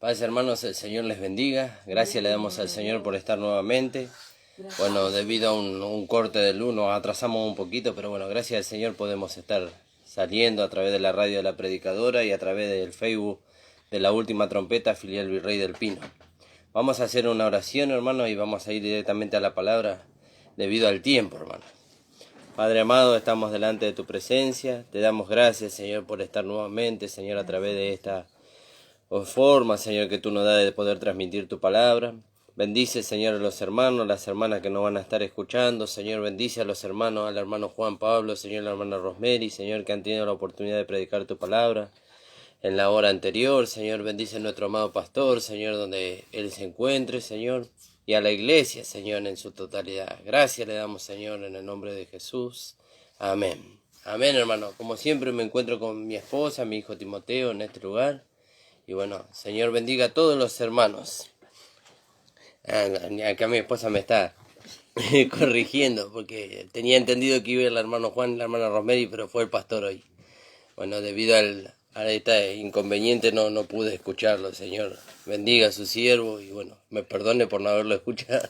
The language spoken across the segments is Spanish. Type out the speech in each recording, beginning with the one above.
Padres hermanos, el Señor les bendiga. Gracias le damos al Señor por estar nuevamente. Bueno, debido a un corte de luz nos atrasamos un poquito, pero bueno, gracias al Señor podemos estar saliendo a través de la radio de la predicadora y a través del Facebook de la última trompeta, filial Virrey del Pino. Vamos a hacer una oración, hermanos, y vamos a ir directamente a la palabra debido al tiempo, hermanos. Padre amado, estamos delante de tu presencia. Te damos gracias, Señor, por estar nuevamente, Señor, a través de esta forma, Señor, que tú nos das de poder transmitir tu palabra. Bendice, Señor, a los hermanos, las hermanas que nos van a estar escuchando. Señor, bendice a los hermanos, al hermano Juan Pablo, Señor, a la hermana Rosemary, Señor, que han tenido la oportunidad de predicar tu palabra en la hora anterior. Señor, bendice a nuestro amado pastor, Señor, donde él se encuentre, Señor, y a la iglesia, Señor, en su totalidad. Gracias le damos, Señor, en el nombre de Jesús. Amén. Amén, hermano. Como siempre me encuentro con mi esposa, mi hijo Timoteo, en este lugar. Y bueno, Señor bendiga a todos los hermanos. Acá mi esposa me está corrigiendo porque tenía entendido que iba el hermano Juan y la hermana Rosemary, pero fue el pastor hoy. Bueno, debido a este inconveniente no pude escucharlo. Señor bendiga a su siervo y bueno, me perdone por no haberlo escuchado.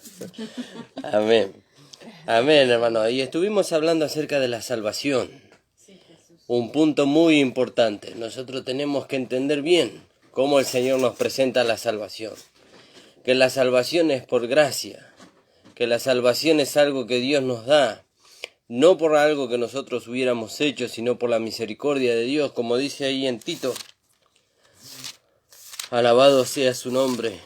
Amén. Amén, hermano. Y estuvimos hablando acerca de la salvación. Un punto muy importante. Nosotros tenemos que entender bien cómo el Señor nos presenta la salvación. Que la salvación es por gracia. Que la salvación es algo que Dios nos da. No por algo que nosotros hubiéramos hecho, sino por la misericordia de Dios. Como dice ahí en Tito. Alabado sea su nombre.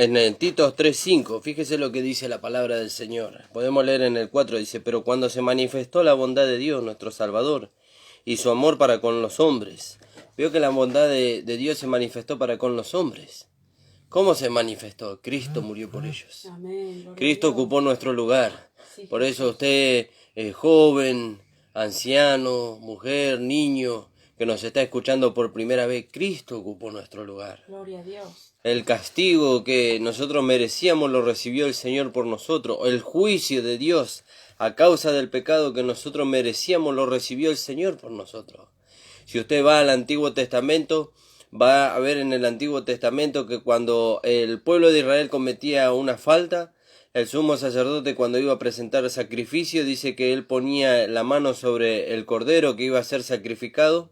En el Tito 3:5, fíjese lo que dice la palabra del Señor. Podemos leer en el 4, dice, pero cuando se manifestó la bondad de Dios, nuestro Salvador, y su amor para con los hombres. Veo que la bondad de Dios se manifestó para con los hombres. ¿Cómo se manifestó? Cristo murió por ellos. Amén, Cristo ocupó nuestro lugar. Por eso usted, joven, anciano, mujer, niño, que nos está escuchando por primera vez, Cristo ocupó nuestro lugar. Gloria a Dios. El castigo que nosotros merecíamos lo recibió el Señor por nosotros. El juicio de Dios a causa del pecado que nosotros merecíamos lo recibió el Señor por nosotros. Si usted va al Antiguo Testamento, va a ver en el Antiguo Testamento que cuando el pueblo de Israel cometía una falta, el sumo sacerdote cuando iba a presentar sacrificio dice que él ponía la mano sobre el cordero que iba a ser sacrificado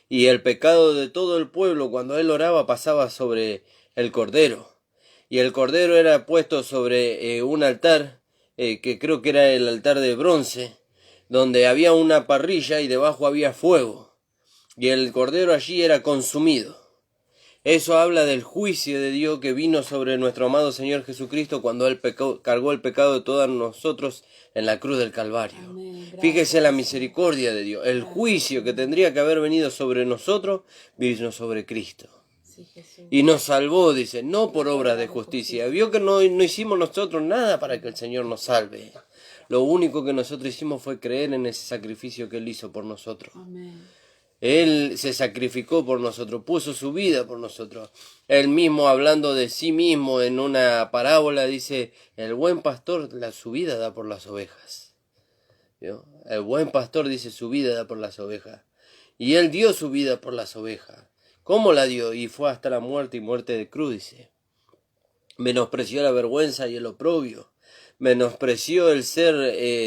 y el pecado de todo el pueblo cuando él oraba pasaba sobre el cordero. Y el cordero era puesto sobre un altar, que creo que era el altar de bronce, donde había una parrilla y debajo había fuego. Y el cordero allí era consumido. Eso habla del juicio de Dios que vino sobre nuestro amado Señor Jesucristo cuando Él cargó el pecado de todos nosotros en la cruz del Calvario. Amén. Fíjese la misericordia de Dios. El juicio que tendría que haber venido sobre nosotros, vino sobre Cristo. Sí, Jesús. Y nos salvó, dice, no por obras de justicia. Vio que no hicimos nosotros nada para que el Señor nos salve. Lo único que nosotros hicimos fue creer en ese sacrificio que Él hizo por nosotros. Amén. Él se sacrificó por nosotros, puso su vida por nosotros. Él mismo, hablando de sí mismo en una parábola, dice, el buen pastor su vida da por las ovejas. ¿Vio? El buen pastor dice, su vida da por las ovejas. Y él dio su vida por las ovejas. ¿Cómo la dio? Y fue hasta la muerte y muerte de cruz, dice. Menospreció la vergüenza y el oprobio. Menospreció el ser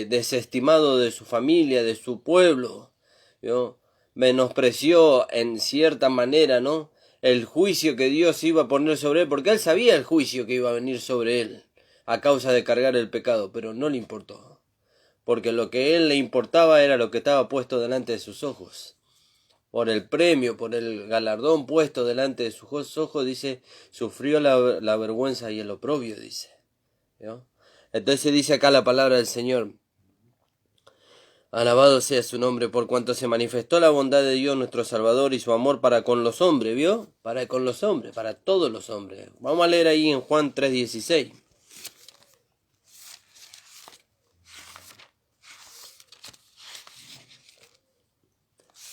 desestimado de su familia, de su pueblo. ¿Vio? Menospreció en cierta manera, ¿no?, el juicio que Dios iba a poner sobre él, porque él sabía el juicio que iba a venir sobre él a causa de cargar el pecado, pero no le importó, porque lo que a él le importaba era lo que estaba puesto delante de sus ojos. Por el premio, por el galardón puesto delante de sus ojos, dice, sufrió la vergüenza y el oprobio, dice. ¿Vio? Entonces dice acá la palabra del Señor. Alabado sea su nombre, por cuanto se manifestó la bondad de Dios nuestro Salvador y su amor para con los hombres, ¿vio? Para con los hombres, para todos los hombres. Vamos a leer ahí en Juan 3:16.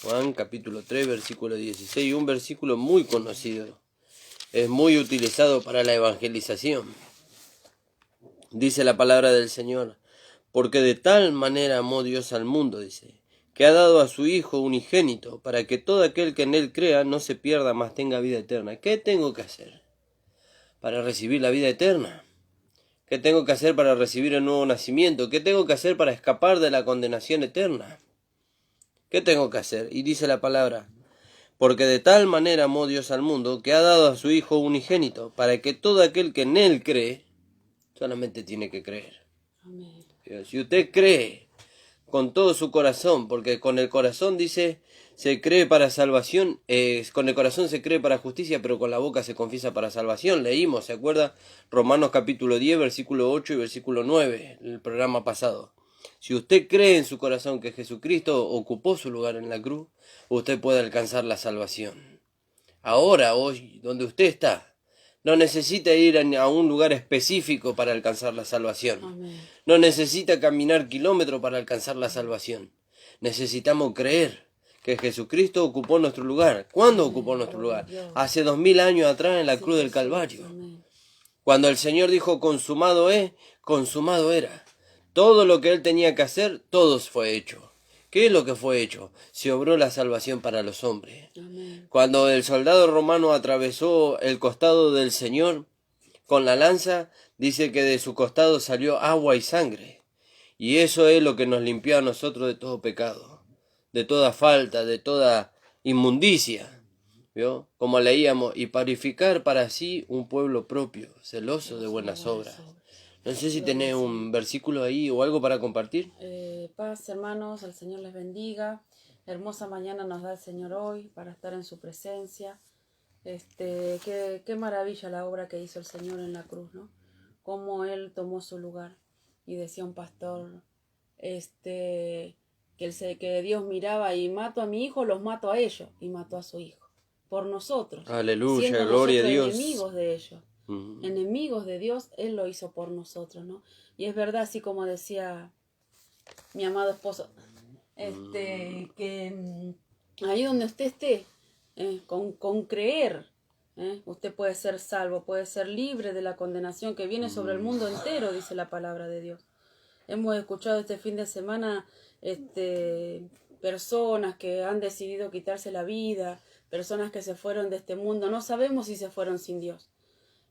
Juan capítulo 3, versículo 16, un versículo muy conocido. Es muy utilizado para la evangelización. Dice la palabra del Señor, porque de tal manera amó Dios al mundo, dice, que ha dado a su Hijo unigénito, para que todo aquel que en Él crea no se pierda, mas tenga vida eterna. ¿Qué tengo que hacer para recibir la vida eterna? ¿Qué tengo que hacer para recibir el nuevo nacimiento? ¿Qué tengo que hacer para escapar de la condenación eterna? ¿Qué tengo que hacer? Y dice la palabra, porque de tal manera amó Dios al mundo, que ha dado a su Hijo unigénito, para que todo aquel que en Él cree, solamente tiene que creer. Amén. Si usted cree con todo su corazón, porque con el corazón dice, se cree para salvación, con el corazón se cree para justicia, pero con la boca se confiesa para salvación. Leímos, ¿se acuerda? Romanos capítulo 10, versículo 8 y versículo 9, el programa pasado. Si usted cree en su corazón que Jesucristo ocupó su lugar en la cruz, usted puede alcanzar la salvación. Ahora, hoy, donde usted está, no necesita ir a un lugar específico para alcanzar la salvación. Amén. No necesita caminar kilómetros para alcanzar la salvación. Necesitamos creer que Jesucristo ocupó nuestro lugar. ¿Cuándo ocupó nuestro lugar? Hace 2000 años atrás en la cruz del Calvario. Amén. Cuando el Señor dijo consumado es, consumado era. Todo lo que Él tenía que hacer, todo fue hecho. ¿Qué es lo que fue hecho? Se obró la salvación para los hombres. Amén. Cuando el soldado romano atravesó el costado del Señor con la lanza, dice que de su costado salió agua y sangre. Y eso es lo que nos limpió a nosotros de todo pecado, de toda falta, de toda inmundicia. ¿Vio? Como leíamos, y purificar para sí un pueblo propio, celoso de buenas obras. No sé si tenés un versículo ahí o algo para compartir. Paz, hermanos, el Señor les bendiga. Hermosa mañana nos da el Señor hoy para estar en su presencia. Qué maravilla la obra que hizo el Señor en la cruz, ¿no? Cómo Él tomó su lugar. Y decía un pastor, que Dios miraba y mato a mi hijo, los mato a ellos. Y mató a su hijo. Por nosotros. Aleluya, siendo gloria a nosotros Dios. enemigos de ellos. Enemigos de Dios, Él lo hizo por nosotros, ¿no? Y es verdad, así como decía mi amado esposo, que ahí donde usted esté, con creer, usted puede ser salvo, puede ser libre de la condenación que viene sobre el mundo entero, dice la palabra de Dios. Hemos escuchado este fin de semana personas que han decidido quitarse la vida, personas que se fueron de este mundo, no sabemos si se fueron sin Dios.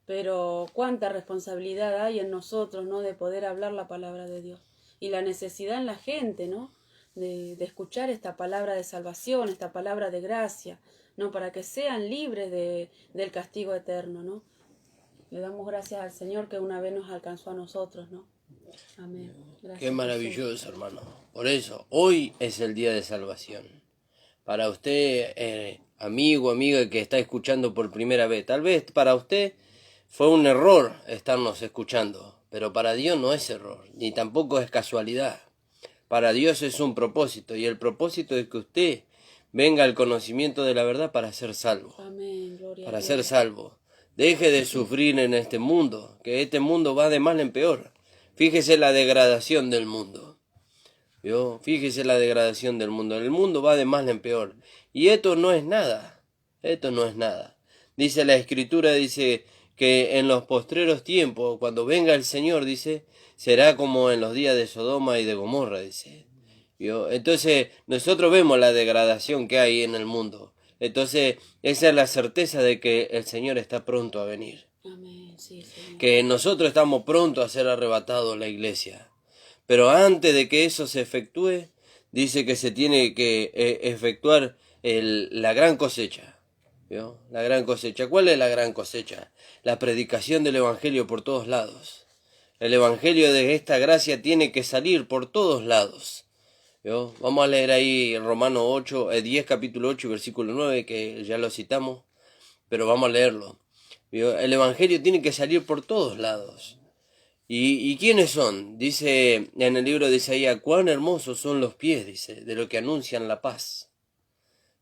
Pero cuánta responsabilidad hay en nosotros, ¿no? De poder hablar la palabra de Dios. Y la necesidad en la gente, ¿no? De escuchar esta palabra de salvación, esta palabra de gracia, ¿no? Para que sean libres del castigo eterno, ¿no? Le damos gracias al Señor que una vez nos alcanzó a nosotros, ¿no? Amén. Gracias, Qué maravilloso, hermano. Por eso, hoy es el día de salvación. Para usted, amigo, amiga que está escuchando por primera vez, tal vez para usted fue un error estarnos escuchando, pero para Dios no es error, ni tampoco es casualidad. Para Dios es un propósito, y el propósito es que usted venga al conocimiento de la verdad para ser salvo. Amén, gloria Para a Dios. ser salvo. Deje de sufrir en este mundo, que este mundo va de mal en peor. Fíjese la degradación del mundo. ¿Vio? Fíjese la degradación del mundo. El mundo va de mal en peor. Y esto no es nada. Esto no es nada. Dice la Escritura, dice que en los postreros tiempos, cuando venga el Señor, dice, será como en los días de Sodoma y de Gomorra, dice. ¿Vio? Entonces, nosotros vemos la degradación que hay en el mundo. Entonces, esa es la certeza de que el Señor está pronto a venir. Amén, sí, Señor. Que nosotros estamos prontos a ser arrebatados la iglesia. Pero antes de que eso se efectúe, dice que se tiene que efectuar la gran cosecha. ¿Vio? La gran cosecha. ¿Cuál es la gran cosecha? La predicación del Evangelio por todos lados. El Evangelio de esta gracia tiene que salir por todos lados. ¿Vio? Vamos a leer ahí en Romanos 10, capítulo 8, versículo 9, que ya lo citamos, pero vamos a leerlo. ¿Vio? El Evangelio tiene que salir por todos lados. ¿Y quiénes son? Dice en el libro de Isaías, cuán hermosos son los pies, dice, de los que anuncian la paz.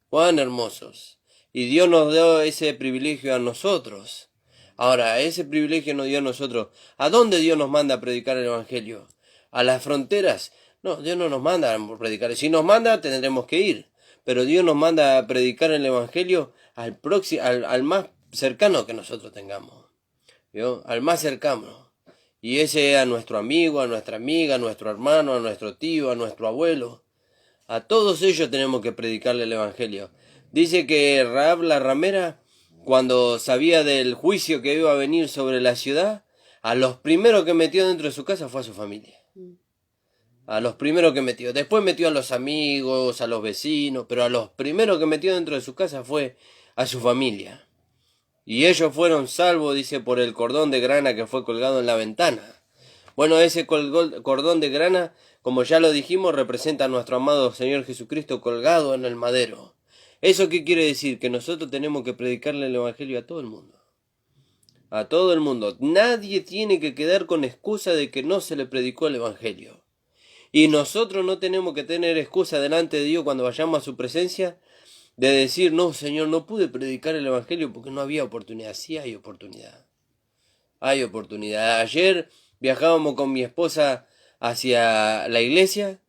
Cuán hermosos. Y Dios nos dio ese privilegio a nosotros. Ahora, ese privilegio nos dio a nosotros. ¿A dónde Dios nos manda a predicar el Evangelio? ¿A las fronteras? No, Dios no nos manda a predicar. Si nos manda, tendremos que ir. pero Dios nos manda a predicar el Evangelio al más cercano que nosotros tengamos, ¿vio? Al más cercano. Y ese a nuestro amigo, a nuestra amiga, a nuestro hermano, a nuestro tío, a nuestro abuelo. A todos ellos tenemos que predicarle el Evangelio. Dice que Rahab la ramera, cuando sabía del juicio que iba a venir sobre la ciudad, a los primeros que metió dentro de su casa fue a su familia. A los primeros que metió. Después metió a los amigos, a los vecinos, pero a los primeros que metió dentro de su casa fue a su familia. Y ellos fueron salvos, dice, por el cordón de grana que fue colgado en la ventana. Bueno, ese cordón de grana, como ya lo dijimos, representa a nuestro amado Señor Jesucristo colgado en el madero. ¿Eso qué quiere decir? Que nosotros tenemos que predicarle el Evangelio a todo el mundo. A todo el mundo. Nadie tiene que quedar con excusa de que no se le predicó el Evangelio. Y nosotros no tenemos que tener excusa delante de Dios cuando vayamos a su presencia de decir, no, Señor, no pude predicar el Evangelio porque no había oportunidad. Sí hay oportunidad. Hay oportunidad. Ayer viajábamos con mi esposa hacia la iglesia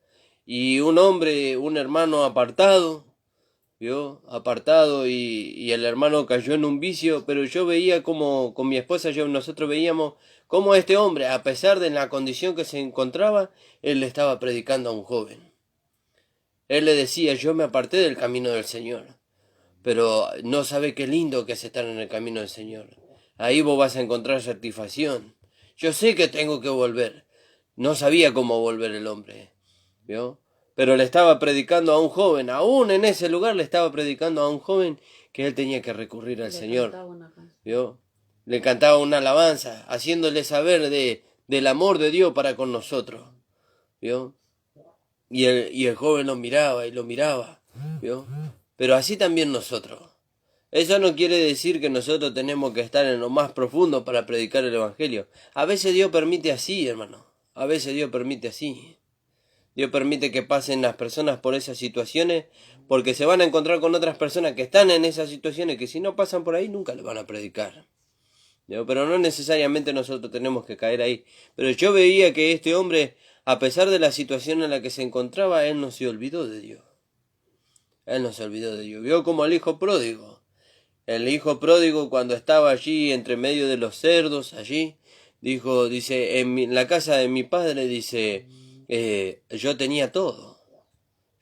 y un hombre, un hermano apartado, ¿vio? Apartado y el hermano cayó en un vicio, pero yo veía como, con mi esposa, nosotros veíamos cómo este hombre, a pesar de la condición que se encontraba, él le estaba predicando a un joven. Él le decía, yo me aparté del camino del Señor, pero no sabe qué lindo que es estar en el camino del Señor. Ahí vos vas a encontrar satisfacción. Yo sé que tengo que volver. No sabía cómo volver el hombre, ¿vio? Pero le estaba predicando a un joven, aún en ese lugar le estaba predicando a un joven que él tenía que recurrir al Señor, ¿vio? Le cantaba una alabanza, haciéndole saber del amor de Dios para con nosotros, ¿vio? Y el joven lo miraba, ¿vio? Pero así también nosotros. Eso no quiere decir que nosotros tenemos que estar en lo más profundo para predicar el Evangelio. A veces Dios permite así, hermano. A veces Dios permite así. Dios permite que pasen las personas por esas situaciones porque se van a encontrar con otras personas que están en esas situaciones que si no pasan por ahí nunca le van a predicar. ¿No? Pero no necesariamente nosotros tenemos que caer ahí. Pero yo veía que este hombre, a pesar de la situación en la que se encontraba, él no se olvidó de Dios. Él no se olvidó de Dios. Vio como al hijo pródigo. El hijo pródigo cuando estaba allí entre medio de los cerdos, allí, dice, en la casa de mi padre, dice, yo tenía todo.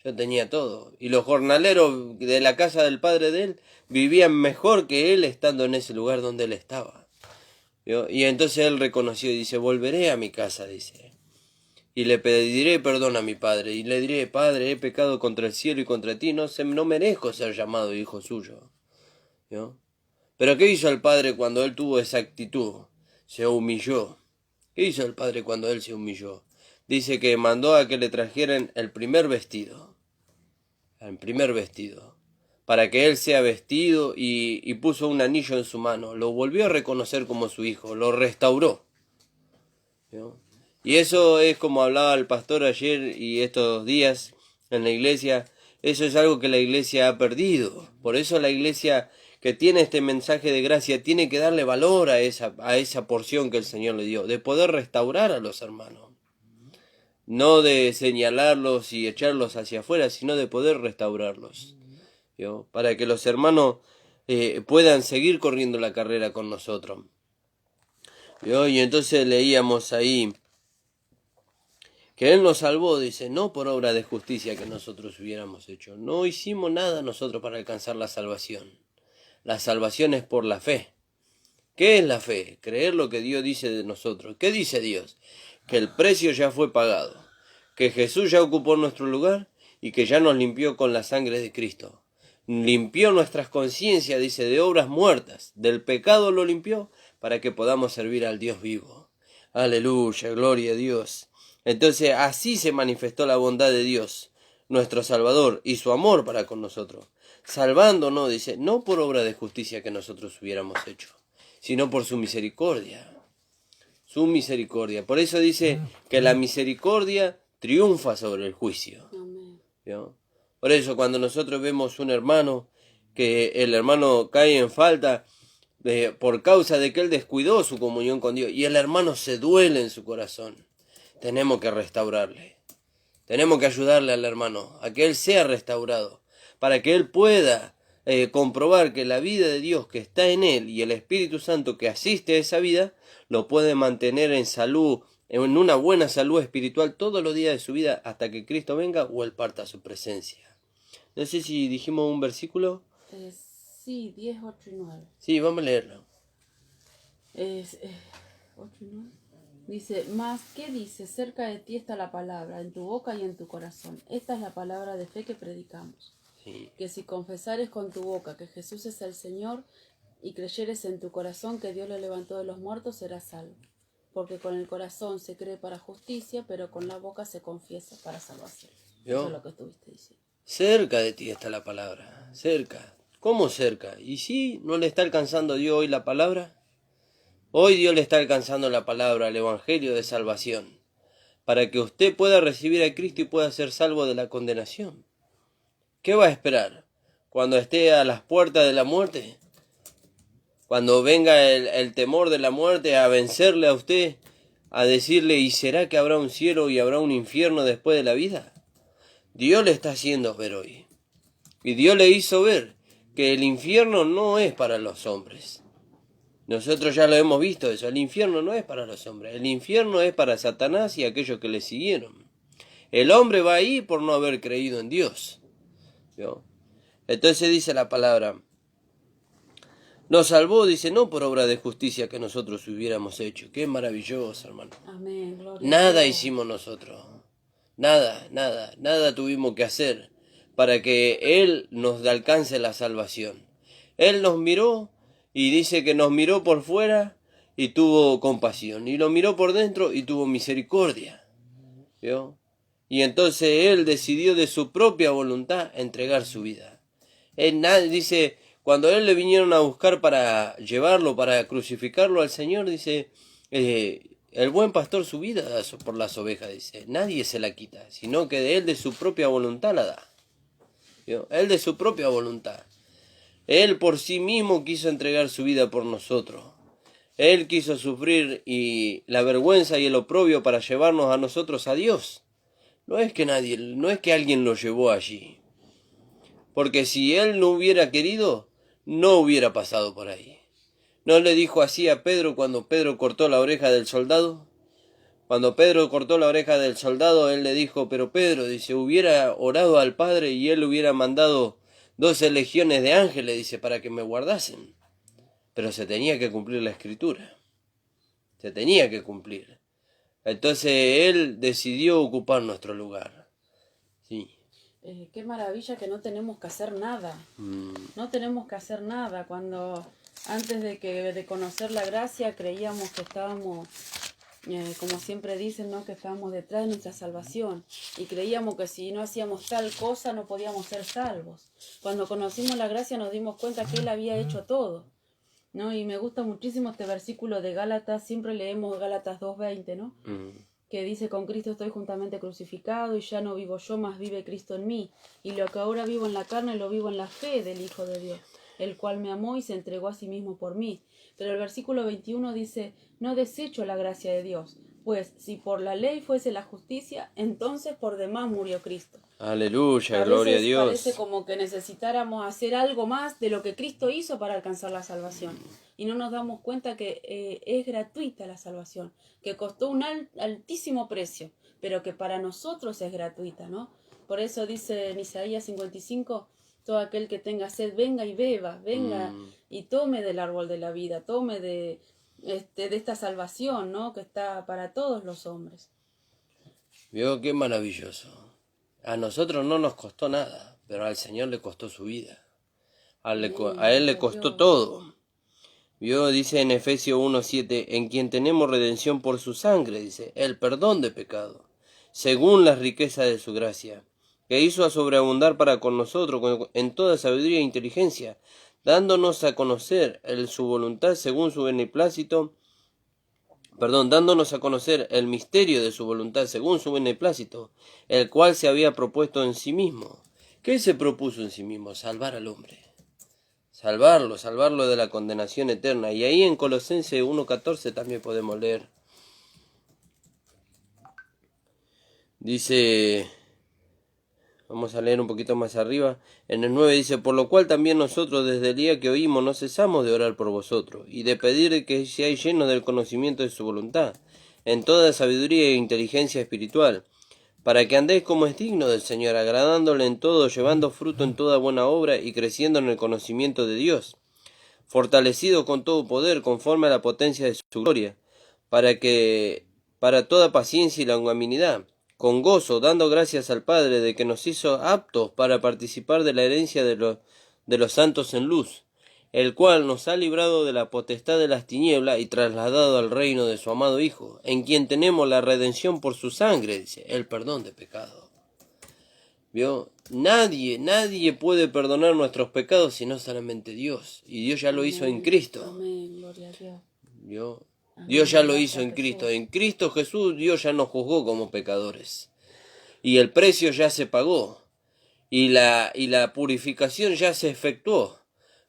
Yo tenía todo. Y los jornaleros de la casa del padre de él vivían mejor que él estando en ese lugar donde él estaba. ¿Vio? Y entonces él reconoció y dice, volveré a mi casa, dice. Y le pediré perdón a mi padre. Y le diré, Padre, he pecado contra el cielo y contra ti. No merezco ser llamado hijo suyo. ¿Vio? Pero ¿qué hizo el padre cuando él tuvo esa actitud? Se humilló. ¿Qué hizo el padre cuando él se humilló? Dice que mandó a que le trajeran el primer vestido. El primer vestido. Para que él sea vestido y puso un anillo en su mano. Lo volvió a reconocer como su hijo. Lo restauró. ¿Vio? Y eso es como hablaba el pastor ayer y estos días en la iglesia. Eso es algo que la iglesia ha perdido. Por eso la iglesia que tiene este mensaje de gracia tiene que darle valor a esa porción que el Señor le dio. De poder restaurar a los hermanos. No de señalarlos y echarlos hacia afuera, sino de poder restaurarlos. ¿Vio? Para que los hermanos puedan seguir corriendo la carrera con nosotros. ¿Vio? Y entonces leíamos ahí que Él nos salvó, dice, no por obra de justicia que nosotros hubiéramos hecho. No hicimos nada nosotros para alcanzar la salvación. La salvación es por la fe. ¿Qué es la fe? Creer lo que Dios dice de nosotros. ¿Qué dice Dios? Que el precio ya fue pagado, que Jesús ya ocupó nuestro lugar y que ya nos limpió con la sangre de Cristo. Limpió nuestras conciencias, dice, de obras muertas. Del pecado lo limpió para que podamos servir al Dios vivo. Aleluya, gloria a Dios. Entonces así se manifestó la bondad de Dios, nuestro Salvador, y su amor para con nosotros. Salvándonos, dice, no por obra de justicia que nosotros hubiéramos hecho, sino por su misericordia. Su misericordia. Por eso dice que la misericordia triunfa sobre el juicio. ¿Vio? Por eso cuando nosotros vemos un hermano, que el hermano cae en falta por causa de que él descuidó su comunión con Dios, y el hermano se duele en su corazón, tenemos que restaurarle. Tenemos que ayudarle al hermano a que él sea restaurado, para que él pueda comprobar que la vida de Dios que está en él y el Espíritu Santo que asiste a esa vida, lo puede mantener en salud, en una buena salud espiritual todos los días de su vida hasta que Cristo venga o él parta a su presencia. No sé si dijimos un versículo. Sí, 10, 8 y 9. Sí, vamos a leerlo. 8 y 9. Dice, mas, ¿qué dice? Cerca de ti está la palabra, en tu boca y en tu corazón. Esta es la palabra de fe que predicamos. Sí. Que si confesares con tu boca que Jesús es el Señor y creyeres en tu corazón que Dios lo levantó de los muertos, serás salvo. Porque con el corazón se cree para justicia, pero con la boca se confiesa para salvación. ¿Yo? Eso es lo que estuviste diciendo. Cerca de ti está la palabra, cerca. ¿Cómo cerca? ¿Y si no le está alcanzando a Dios hoy la palabra? Hoy Dios le está alcanzando la palabra, el Evangelio de salvación, para que usted pueda recibir a Cristo y pueda ser salvo de la condenación. ¿Qué va a esperar? Cuando esté a las puertas de la muerte, cuando venga el temor de la muerte a vencerle a usted, a decirle, ¿y será que habrá un cielo y habrá un infierno después de la vida? Dios le está haciendo ver hoy. Y Dios le hizo ver que el infierno no es para los hombres. Nosotros ya lo hemos visto eso. El infierno no es para los hombres. El infierno es para Satanás y aquellos que le siguieron. El hombre va ahí por no haber creído en Dios. ¿Vio? Entonces dice la palabra, nos salvó, dice, no por obra de justicia que nosotros hubiéramos hecho. Qué maravilloso, hermano. Amén, gloria Nada a Dios. hicimos nosotros. Nada tuvimos que hacer para que Él nos alcance la salvación. Él nos miró y dice que nos miró por fuera y tuvo compasión. Y lo miró por dentro y tuvo misericordia. ¿Vio? Y entonces Él decidió de su propia voluntad entregar su vida. Él dice, cuando Él le vinieron a buscar para llevarlo, para crucificarlo al Señor, dice, el buen pastor su vida da por las ovejas, dice. Nadie se la quita, sino que de Él de su propia voluntad la da. ¿Vio? Él de su propia voluntad. Él por sí mismo quiso entregar su vida por nosotros. Él quiso sufrir y la vergüenza y el oprobio para llevarnos a nosotros a Dios. No es que alguien lo llevó allí. Porque si Él no hubiera querido, no hubiera pasado por ahí. ¿No le dijo así a Pedro cuando Pedro cortó la oreja del soldado? Cuando Pedro cortó la oreja del soldado, él le dijo, pero Pedro, dice, hubiera orado al Padre y él hubiera mandado 12 legiones de ángeles, dice, para que me guardasen. Pero se tenía que cumplir la Escritura. Se tenía que cumplir. Entonces él decidió ocupar nuestro lugar. Sí. Qué maravilla que no tenemos que hacer nada. No tenemos que hacer nada. Cuando antes de conocer la gracia creíamos que estábamos, como siempre dicen, ¿no? Que estábamos detrás de nuestra salvación. Y creíamos que si no hacíamos tal cosa no podíamos ser salvos. Cuando conocimos la gracia nos dimos cuenta que Él había hecho todo, ¿no? Y me gusta muchísimo este versículo de Gálatas. Siempre leemos Gálatas 2:20, ¿no? Que dice, con Cristo estoy juntamente crucificado y ya no vivo yo, mas vive Cristo en mí. Y lo que ahora vivo en la carne lo vivo en la fe del Hijo de Dios, el cual me amó y se entregó a sí mismo por mí. Pero el versículo 21 dice, no desecho la gracia de Dios, pues si por la ley fuese la justicia, entonces por demás murió Cristo. Aleluya, gloria a Dios. Parece como que necesitáramos hacer algo más de lo que Cristo hizo para alcanzar la salvación. Y no nos damos cuenta que es gratuita la salvación, que costó un altísimo precio, pero que para nosotros es gratuita, ¿no? Por eso dice en Isaías 55, todo aquel que tenga sed, venga y beba, venga y tome del árbol de la vida, tome de esta salvación, ¿no? Que está para todos los hombres. Vio qué maravilloso. A nosotros no nos costó nada, pero al Señor le costó su vida. A Él le costó todo. Vio, dice en Efesios 1:7, en quien tenemos redención por su sangre, dice, el perdón de pecado, según las riquezas de su gracia, que hizo a sobreabundar para con nosotros en toda sabiduría e inteligencia, dándonos a conocer su voluntad según su beneplácito, dándonos a conocer el misterio de su voluntad según su beneplácito, el cual se había propuesto en sí mismo. ¿Qué se propuso en sí mismo? Salvar al hombre. Salvarlo de la condenación eterna. Y ahí en Colosenses 1:14 también podemos leer. Dice, Vamos a leer un poquito más arriba. En el 9 dice, por lo cual también nosotros desde el día que oímos no cesamos de orar por vosotros y de pedir que seáis llenos del conocimiento de su voluntad, en toda sabiduría e inteligencia espiritual, para que andéis como es digno del Señor, agradándole en todo, llevando fruto en toda buena obra y creciendo en el conocimiento de Dios, fortalecido con todo poder conforme a la potencia de su gloria, para toda paciencia y longanimidad, con gozo, dando gracias al Padre de que nos hizo aptos para participar de la herencia de los santos en luz, el cual nos ha librado de la potestad de las tinieblas y trasladado al reino de su amado Hijo, en quien tenemos la redención por su sangre, dice, el perdón de pecado. ¿Vio? Nadie puede perdonar nuestros pecados sino solamente Dios, y Dios ya lo hizo en Cristo. Amén, gloria a Dios. ¿Vio? Dios ya lo hizo en Cristo. En Cristo Jesús Dios ya nos juzgó como pecadores. Y el precio ya se pagó. Y la purificación ya se efectuó.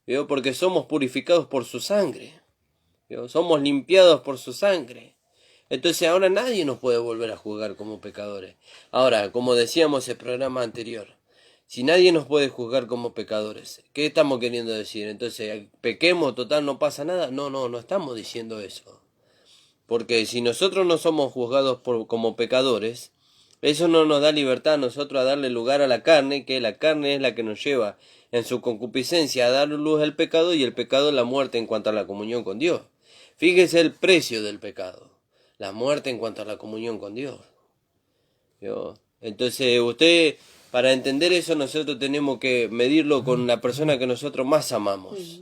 ¿Vio? Porque somos purificados por su sangre. ¿Vio? Somos limpiados por su sangre. Entonces ahora nadie nos puede volver a juzgar como pecadores. Ahora, como decíamos en el programa anterior, si nadie nos puede juzgar como pecadores, ¿qué estamos queriendo decir? Entonces, pequemos, total, no pasa nada. No estamos diciendo eso. Porque si nosotros no somos juzgados como pecadores, eso no nos da libertad a nosotros a darle lugar a la carne, que la carne es la que nos lleva en su concupiscencia a dar luz al pecado y el pecado la muerte en cuanto a la comunión con Dios. Fíjese el precio del pecado, la muerte en cuanto a la comunión con Dios. ¿Vio? Entonces usted, para entender eso, nosotros tenemos que medirlo con la persona que nosotros más amamos.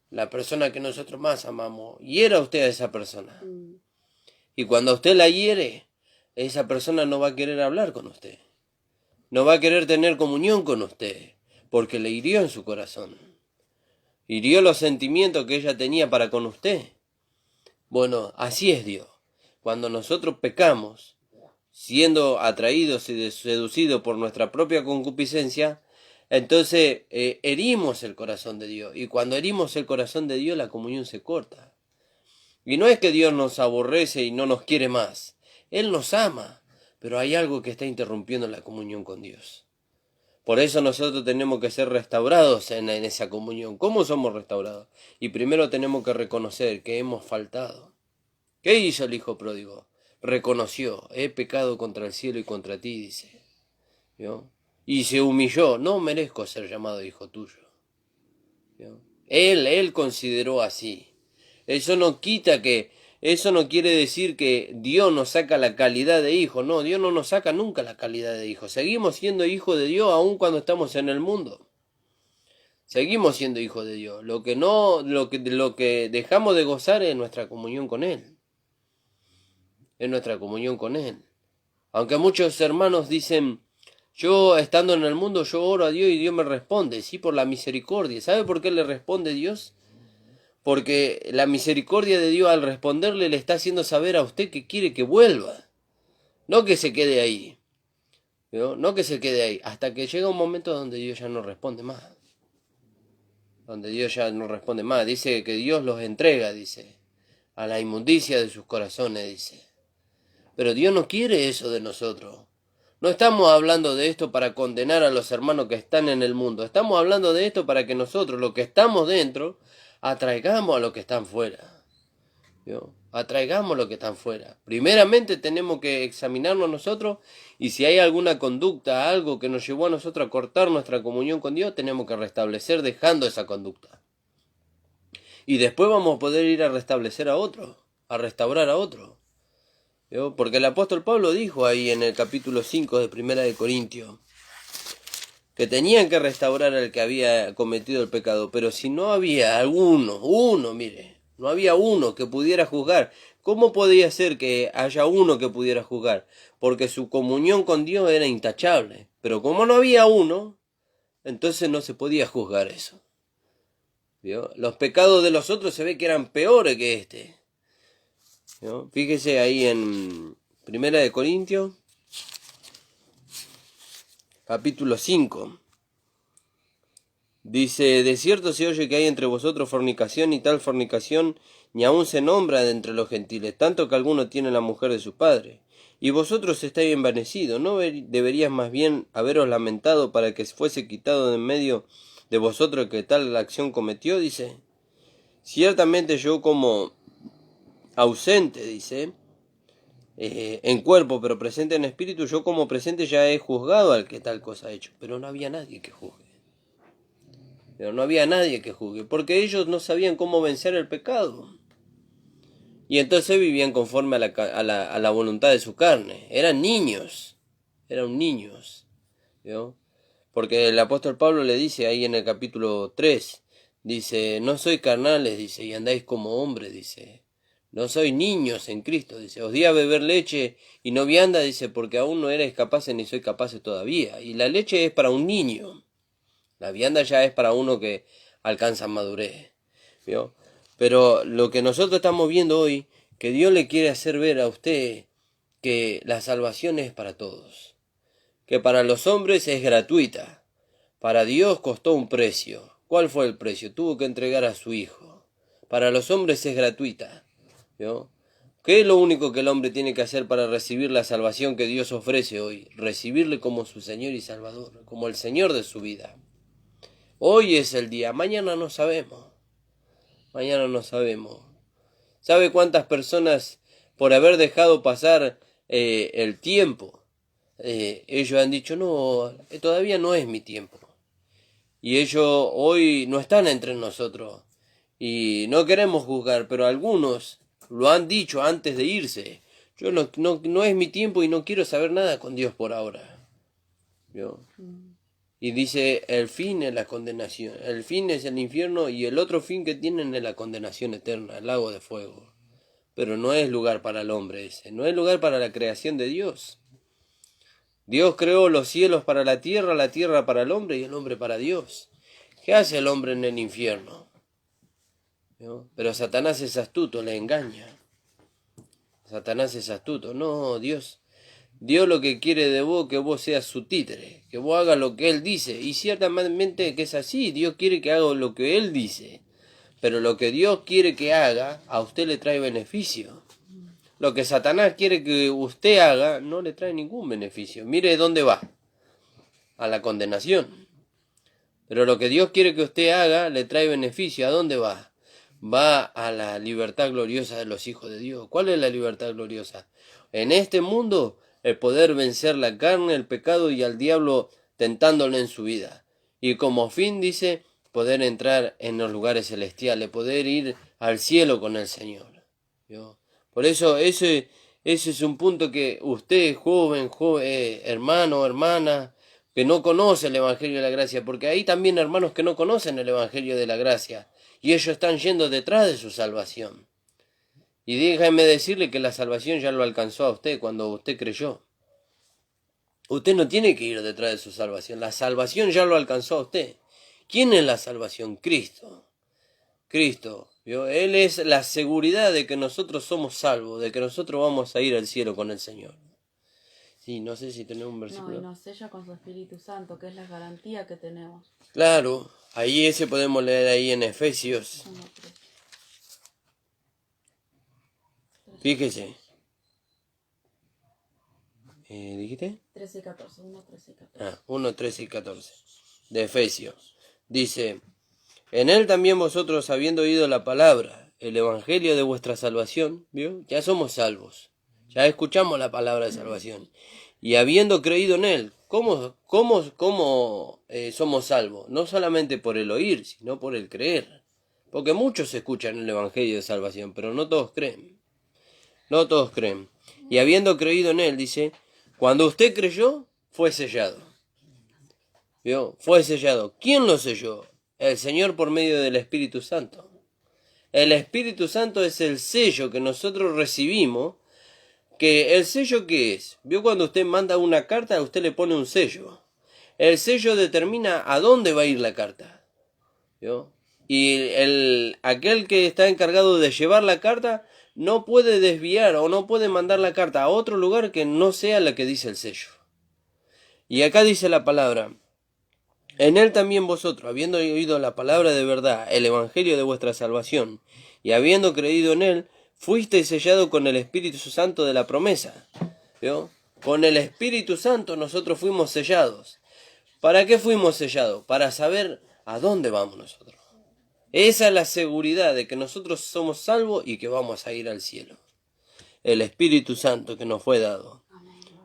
La persona que nosotros más amamos. Hiera usted a esa persona. Y cuando usted la hiere, esa persona no va a querer hablar con usted. No va a querer tener comunión con usted. Porque le hirió en su corazón. Hirió los sentimientos que ella tenía para con usted. Bueno, así es Dios. Cuando nosotros pecamos, siendo atraídos y seducidos por nuestra propia concupiscencia, entonces herimos el corazón de Dios. Y cuando herimos el corazón de Dios, la comunión se corta. Y no es que Dios nos aborrece y no nos quiere más. Él nos ama, pero hay algo que está interrumpiendo la comunión con Dios. Por eso nosotros tenemos que ser restaurados en esa comunión. ¿Cómo somos restaurados? Y primero tenemos que reconocer que hemos faltado. ¿Qué hizo el hijo pródigo? Reconoció, he pecado contra el cielo y contra ti, dice. ¿Vio? Y se humilló, no merezco ser llamado hijo tuyo. ¿Vio? Él consideró así. Eso no quiere decir que Dios nos saca la calidad de hijo. No, Dios no nos saca nunca la calidad de hijo. Seguimos siendo hijos de Dios aun cuando estamos en el mundo. Seguimos siendo hijos de Dios. Lo que dejamos de gozar es nuestra comunión con Él. Es nuestra comunión con Él. Aunque muchos hermanos dicen, yo estando en el mundo, yo oro a Dios y Dios me responde. Sí, por la misericordia. ¿Sabe por qué le responde Dios? Porque la misericordia de Dios al responderle le está haciendo saber a usted que quiere que vuelva. No que se quede ahí. No que se quede ahí. Hasta que llega un momento donde Dios ya no responde más. Donde Dios ya no responde más. Dice que Dios los entrega, dice, a la inmundicia de sus corazones, dice. Pero Dios no quiere eso de nosotros. No estamos hablando de esto para condenar a los hermanos que están en el mundo. Estamos hablando de esto para que nosotros, los que estamos dentro, atraigamos a los que están fuera. ¿Vio? Atraigamos a los que están fuera. Primeramente tenemos que examinarnos nosotros y si hay alguna conducta, algo que nos llevó a nosotros a cortar nuestra comunión con Dios, tenemos que restablecer dejando esa conducta. Y después vamos a poder ir a restablecer a otro, a restaurar a otro. ¿Vio? Porque el apóstol Pablo dijo ahí en el capítulo 5 de Primera de Corintios que tenían que restaurar al que había cometido el pecado, pero si no había no había uno que pudiera juzgar. ¿Cómo podía ser que haya uno que pudiera juzgar? Porque su comunión con Dios era intachable, pero como no había uno, entonces no se podía juzgar eso. ¿Vio? Los pecados de los otros se ve que eran peores que este. ¿Vio? Fíjese ahí en Primera de Corintios, capítulo 5. Dice, de cierto se oye que hay entre vosotros fornicación, y tal fornicación ni aun se nombra de entre los gentiles, tanto que alguno tiene la mujer de su padre, y vosotros estáis envanecidos. ¿No deberías más bien haberos lamentado para que fuese quitado de en medio de vosotros el que tal acción cometió? Dice, ciertamente yo como ausente, dice, en cuerpo pero presente en espíritu, yo como presente ya he juzgado al que tal cosa ha hecho, pero no había nadie que juzgue. Pero no había nadie que juzgue, porque ellos no sabían cómo vencer el pecado. Y entonces vivían conforme a la voluntad de su carne. Eran niños. ¿Vio? Porque el apóstol Pablo le dice ahí en el capítulo 3, dice, no sois carnales, dice, y andáis como hombres, dice. No sois niños en Cristo, dice. Os di a beber leche y no vianda, dice, porque aún no erais capaces ni sois capaces todavía. Y la leche es para un niño. La vianda ya es para uno que alcanza madurez. ¿Vio? Pero lo que nosotros estamos viendo hoy, que Dios le quiere hacer ver a usted que la salvación es para todos. Que para los hombres es gratuita. Para Dios costó un precio. ¿Cuál fue el precio? Tuvo que entregar a su Hijo. Para los hombres es gratuita. ¿Vio? ¿Qué es lo único que el hombre tiene que hacer para recibir la salvación que Dios ofrece hoy? Recibirle como su Señor y Salvador, como el Señor de su vida. Hoy es el día, mañana no sabemos. Mañana no sabemos. ¿Sabe cuántas personas, por haber dejado pasar el tiempo, ellos han dicho, no, todavía no es mi tiempo? Y ellos hoy no están entre nosotros. Y no queremos juzgar, pero algunos lo han dicho antes de irse. Yo no es mi tiempo y no quiero saber nada con Dios por ahora. ¿Vio? Y dice, el fin es la condenación, el fin es el infierno y el otro fin que tienen es la condenación eterna, el lago de fuego. Pero no es lugar para el hombre ese, no es lugar para la creación de Dios. Dios creó los cielos para la tierra para el hombre y el hombre para Dios. ¿Qué hace el hombre en el infierno? ¿No? Pero Satanás es astuto, le engaña. Satanás es astuto, no, Dios lo que quiere de vos que vos seas su títere, que vos hagas lo que Él dice. Y ciertamente que es así, Dios quiere que haga lo que Él dice. Pero lo que Dios quiere que haga, a usted le trae beneficio. Lo que Satanás quiere que usted haga, no le trae ningún beneficio. Mire dónde va, a la condenación. Pero lo que Dios quiere que usted haga, le trae beneficio. ¿A dónde va? Va a la libertad gloriosa de los hijos de Dios. ¿Cuál es la libertad gloriosa? En este mundo, el poder vencer la carne, el pecado y al diablo tentándole en su vida. Y como fin, dice, poder entrar en los lugares celestiales, poder ir al cielo con el Señor. ¿Vio? Por eso ese es un punto que usted, joven, hermano, hermana, que no conoce el Evangelio de la Gracia, porque hay también hermanos que no conocen el Evangelio de la Gracia, y ellos están yendo detrás de su salvación. Y déjame decirle que la salvación ya lo alcanzó a usted cuando usted creyó. Usted no tiene que ir detrás de su salvación. La salvación ya lo alcanzó a usted. ¿Quién es la salvación? Cristo. Cristo. ¿Vio? Él es la seguridad de que nosotros somos salvos, de que nosotros vamos a ir al cielo con el Señor. Sí, no sé si tenemos un versículo. No, y nos sella con su Espíritu Santo, que es la garantía que tenemos. Claro, ahí ese podemos leer ahí en Efesios. Fíjese. ¿Dijiste? 13 y 14, 1, 13 y 14. 1, 13 y 14. De Efesios. Dice, en él también vosotros, habiendo oído la palabra, el evangelio de vuestra salvación, ¿vio? Ya somos salvos. Ya escuchamos la palabra de salvación. Y habiendo creído en él, ¿cómo somos salvos? No solamente por el oír, sino por el creer. Porque muchos escuchan el evangelio de salvación, pero no todos creen. No todos creen. Y habiendo creído en él, dice, cuando usted creyó, fue sellado. ¿Vio? Fue sellado. ¿Quién lo selló? El Señor por medio del Espíritu Santo. El Espíritu Santo es el sello que nosotros recibimos. ¿Que el sello qué es? ¿Vio cuando usted manda una carta, a usted le pone un sello? El sello determina a dónde va a ir la carta. ¿Vio? Y aquel que está encargado de llevar la carta no puede desviar o no puede mandar la carta a otro lugar que no sea la que dice el sello. Y acá dice la palabra, en él también vosotros, habiendo oído la palabra de verdad, el evangelio de vuestra salvación, y habiendo creído en él, fuisteis sellado con el Espíritu Santo de la promesa. ¿Vio? Con el Espíritu Santo nosotros fuimos sellados. ¿Para qué fuimos sellados? Para saber a dónde vamos nosotros. Esa es la seguridad de que nosotros somos salvos y que vamos a ir al cielo. El Espíritu Santo que nos fue dado.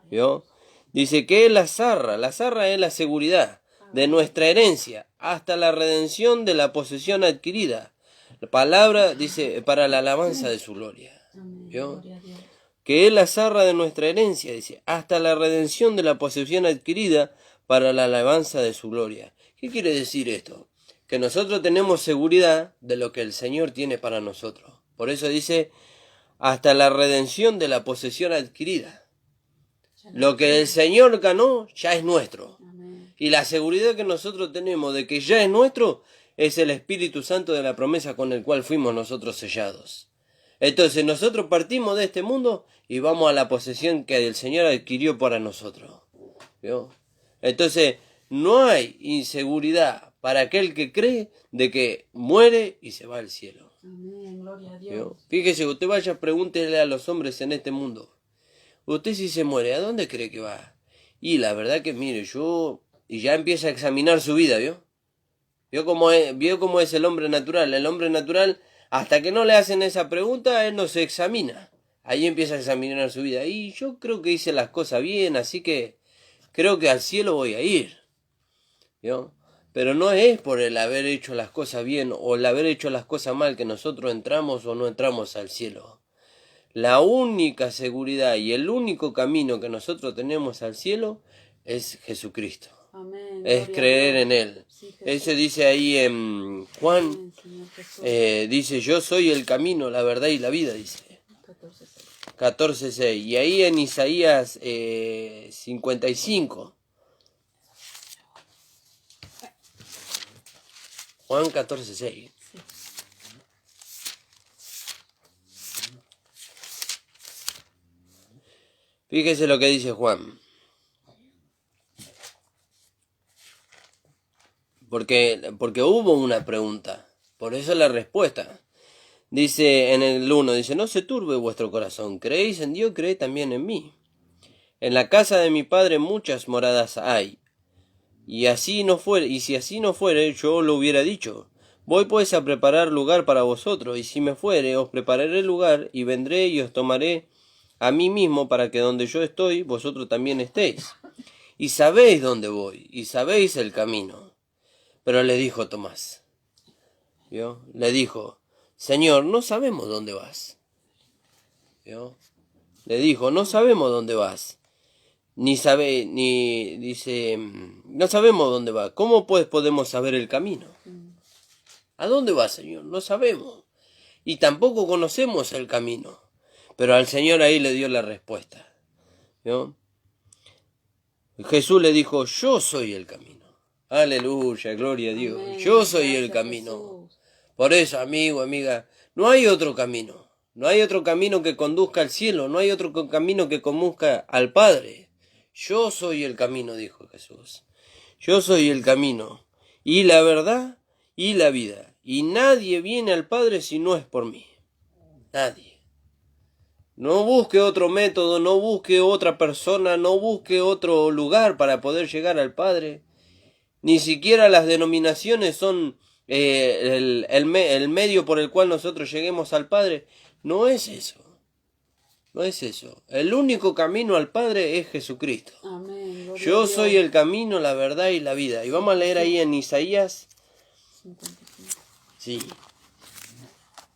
¿Vio? Dice que es la zarra es la seguridad de nuestra herencia hasta la redención de la posesión adquirida. La palabra dice para la alabanza de su gloria. ¿Vio? Que es la zarra de nuestra herencia, dice, hasta la redención de la posesión adquirida para la alabanza de su gloria. ¿Qué quiere decir esto? Que nosotros tenemos seguridad de lo que el Señor tiene para nosotros. Por eso dice, hasta la redención de la posesión adquirida. Lo que el Señor ganó ya es nuestro. Y la seguridad que nosotros tenemos de que ya es nuestro es el Espíritu Santo de la promesa con el cual fuimos nosotros sellados. Entonces nosotros partimos de este mundo y vamos a la posesión que el Señor adquirió para nosotros. ¿Vio? Entonces no hay inseguridad para aquel que cree de que muere y se va al cielo. Amén, gloria a Dios. ¿Vio? Fíjese, usted vaya, pregúntele a los hombres en este mundo. Usted si se muere, ¿a dónde cree que va? Y la verdad que mire, y ya empieza a examinar su vida, ¿vio? ¿Vio cómo es el hombre natural? El hombre natural, hasta que no le hacen esa pregunta, él no se examina. Ahí empieza a examinar su vida. Y yo creo que hice las cosas bien, así que creo que al cielo voy a ir. ¿Vio? Pero no es por el haber hecho las cosas bien o el haber hecho las cosas mal que nosotros entramos o no entramos al cielo. La única seguridad y el único camino que nosotros tenemos al cielo es Jesucristo. Amén, es creer en Él. Sí, Eso dice ahí en Juan, dice, yo soy el camino, la verdad y la vida, dice. 14:6. Y ahí en Isaías 55. Juan 14:6. Fíjese lo que dice Juan. Porque hubo una pregunta. Por eso la respuesta. Dice en el 1, dice, no se turbe vuestro corazón. Creéis en Dios, creed también en mí. En la casa de mi Padre muchas moradas hay. Y si así no fuere, yo lo hubiera dicho. Voy pues a preparar lugar para vosotros. Y si me fuere, os prepararé lugar, y vendré y os tomaré a mí mismo, para que donde yo estoy, vosotros también estéis. Y sabéis dónde voy, y sabéis el camino. Pero le dijo Tomás, ¿vio? Le dijo, Señor, no sabemos dónde vas. ¿Vio? Le dijo, no sabemos dónde vas. No sabemos dónde va. ¿Cómo pues podemos saber el camino? ¿A dónde va, Señor? No sabemos. Y tampoco conocemos el camino. Pero al Señor ahí le dio la respuesta. ¿Vio? Jesús le dijo, yo soy el camino. Aleluya, gloria a Dios. Amén. Yo soy Gracias, el camino. Jesús. Por eso, amigo, amiga, no hay otro camino. No hay otro camino que conduzca al cielo. No hay otro camino que conduzca al Padre. Yo soy el camino, dijo Jesús. Yo soy el camino, y la verdad, y la vida. Y nadie viene al Padre si no es por mí. Nadie. No busque otro método, no busque otra persona, no busque otro lugar para poder llegar al Padre. Ni siquiera las denominaciones son el medio por el cual nosotros lleguemos al Padre. No es eso. No es eso. El único camino al Padre es Jesucristo. Amén. Yo soy el camino, la verdad y la vida. Y vamos a leer ahí en Isaías. 55. Sí.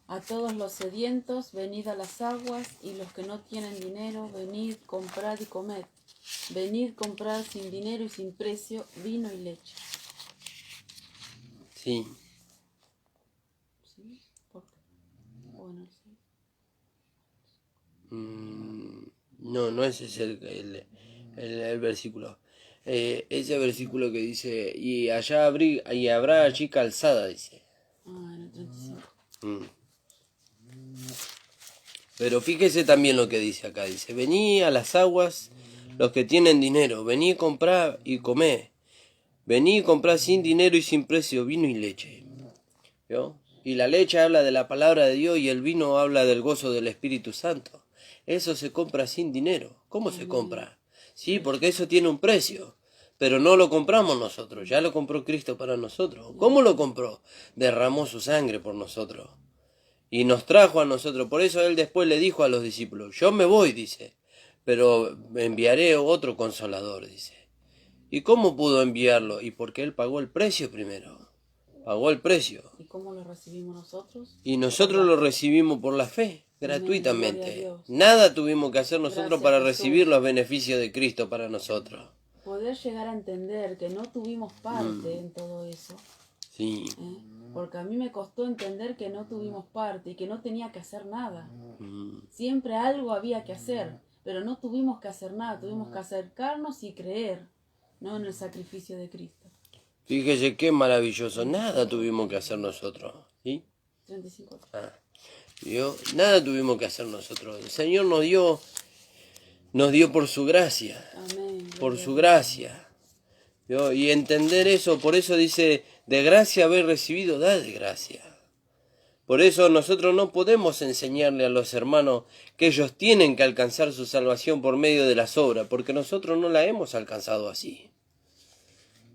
A todos los sedientos, venid a las aguas, y los que no tienen dinero, venid, comprad y comed. Venid, comprad sin dinero y sin precio vino y leche. Sí. ¿Sí? ¿Por qué? Bueno, sí. No ese es el versículo. Ese versículo que dice, y habrá allí calzada, dice. En el 35. Pero fíjese también lo que dice acá. Dice, vení a las aguas los que tienen dinero. Vení a comprar y comer. Vení a comprar sin dinero y sin precio vino y leche. ¿Vio? Y la leche habla de la palabra de Dios y el vino habla del gozo del Espíritu Santo. Eso se compra sin dinero. ¿Cómo se compra? Sí, porque eso tiene un precio. Pero no lo compramos nosotros, ya lo compró Cristo para nosotros. ¿Cómo lo compró? Derramó su sangre por nosotros. Y nos trajo a nosotros. Por eso Él después le dijo a los discípulos, yo me voy, dice, pero enviaré otro consolador, dice. ¿Y cómo pudo enviarlo? Y porque Él pagó el precio primero. Pagó el precio. ¿Y cómo lo recibimos nosotros? Y nosotros lo recibimos por la fe, gratuitamente. Nada tuvimos que hacer nosotros para recibir los beneficios de Cristo para nosotros. Poder llegar a entender que no tuvimos parte en todo eso. Sí. Porque a mí me costó entender que no tuvimos parte y que no tenía que hacer nada. Siempre algo había que hacer, pero no tuvimos que hacer nada. Tuvimos que acercarnos y creer, ¿no?, en el sacrificio de Cristo. Fíjese qué maravilloso. Nada tuvimos que hacer nosotros. ¿Sí? 35. Nada tuvimos que hacer nosotros. El Señor nos dio por su gracia. Amén. Por su gracia. Y entender eso, por eso dice, de gracia habéis recibido, dad de gracia. Por eso nosotros no podemos enseñarle a los hermanos que ellos tienen que alcanzar su salvación por medio de las obras, porque nosotros no la hemos alcanzado así.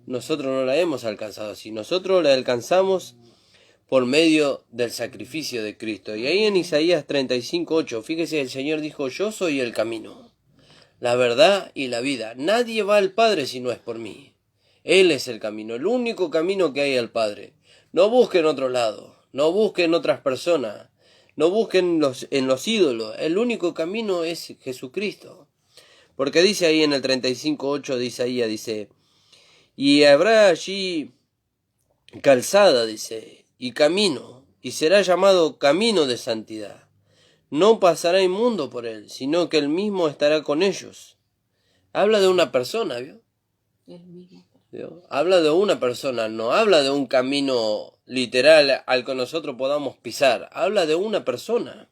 Nosotros no la hemos alcanzado así. Nosotros la alcanzamos por medio del sacrificio de Cristo. Y ahí en Isaías 35:8, fíjese, el Señor dijo, yo soy el camino, la verdad y la vida. Nadie va al Padre si no es por mí. Él es el camino, el único camino que hay al Padre. No busquen otro lado, no busquen otras personas, no busquen en los ídolos. El único camino es Jesucristo. Porque dice ahí en el 35:8 de Isaías, dice, y habrá allí calzada, dice, y camino, y será llamado camino de santidad. No pasará inmundo por él, sino que él mismo estará con ellos. Habla de una persona, ¿vio? Él mismo. ¿Vio? Habla de una persona, no habla de un camino literal al que nosotros podamos pisar. Habla de una persona.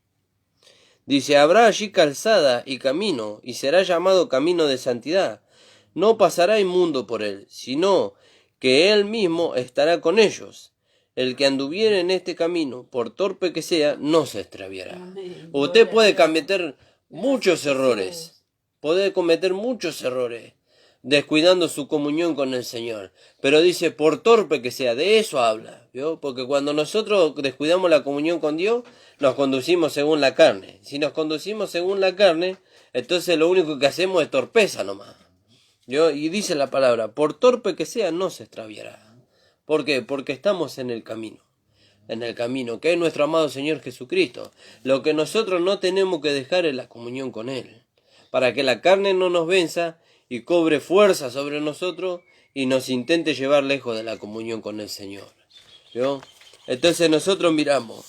Dice, habrá allí calzada y camino, y será llamado camino de santidad. No pasará inmundo por él, sino que él mismo estará con ellos. El que anduviere en este camino, por torpe que sea, no se extraviará. Amén. Usted puede cometer muchos errores, descuidando su comunión con el Señor. Pero dice, por torpe que sea, de eso habla, ¿vio? Porque cuando nosotros descuidamos la comunión con Dios, nos conducimos según la carne. Si nos conducimos según la carne, entonces lo único que hacemos es torpeza nomás. Y dice la palabra, por torpe que sea, no se extraviará. ¿Por qué? Porque estamos en el camino, que es nuestro amado Señor Jesucristo. Lo que nosotros no tenemos que dejar es la comunión con Él, para que la carne no nos venza y cobre fuerza sobre nosotros y nos intente llevar lejos de la comunión con el Señor. ¿Vio? Entonces nosotros miramos,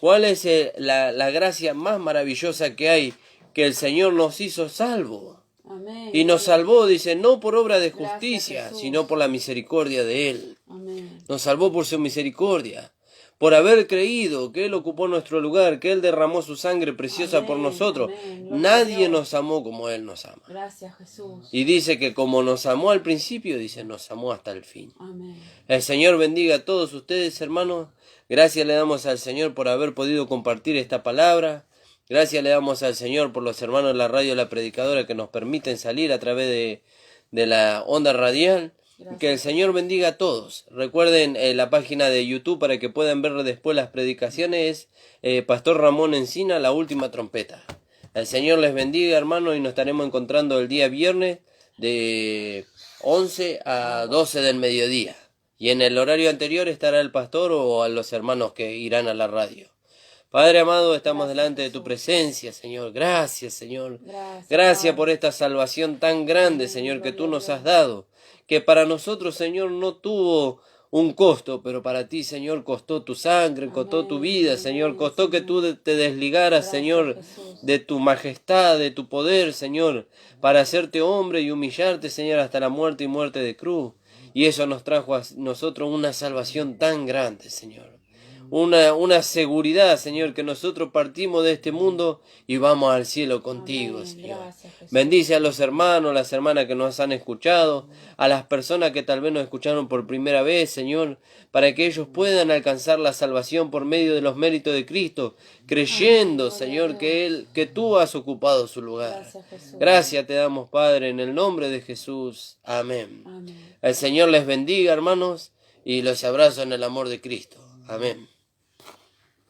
¿cuál es la gracia más maravillosa que hay? Que el Señor nos hizo salvos. Amén. Y nos salvó, dice, no por obra de justicia, sino por la misericordia de Él. Amén. Nos salvó por su misericordia, por haber creído que Él ocupó nuestro lugar, que Él derramó su sangre preciosa Amén, por nosotros. amén. Nadie nos amó como Él nos ama. Gracias, Jesús. Y dice que como nos amó al principio, dice, nos amó hasta el fin. Amén. El Señor bendiga a todos ustedes, hermanos. Gracias le damos al Señor por haber podido compartir esta palabra. Gracias le damos al Señor por los hermanos de la radio La Predicadora que nos permiten salir a través de la onda radial. Gracias. Que el Señor bendiga a todos. Recuerden la página de YouTube para que puedan ver después las predicaciones. Pastor Ramón Encina, La Última Trompeta. El Señor les bendiga, hermanos, y nos estaremos encontrando el día viernes de 11 a 12 del mediodía. Y en el horario anterior estará el pastor o a los hermanos que irán a la radio. Padre amado, estamos delante de tu presencia, Señor. Gracias, Señor. Gracias por esta salvación tan grande, Señor, que tú nos has dado. Que para nosotros, Señor, no tuvo un costo, pero para ti, Señor, costó tu sangre, costó tu vida, Señor. Costó que tú te desligaras, Señor, de tu majestad, de tu poder, Señor, para hacerte hombre y humillarte, Señor, hasta la muerte y muerte de cruz. Y eso nos trajo a nosotros una salvación tan grande, Señor. una seguridad, Señor, que nosotros partimos de este mundo y vamos al cielo contigo, Amén. Señor. Gracias, Jesús. Bendice a los hermanos, las hermanas que nos han escuchado, a las personas que tal vez nos escucharon por primera vez, Señor, para que ellos puedan alcanzar la salvación por medio de los méritos de Cristo, creyendo, Amén. Señor, que tú has ocupado su lugar. Gracias, Jesús. Gracias te damos, Padre, en el nombre de Jesús. Amén. Amén. El Señor les bendiga, hermanos, y los abrazo en el amor de Cristo. Amén.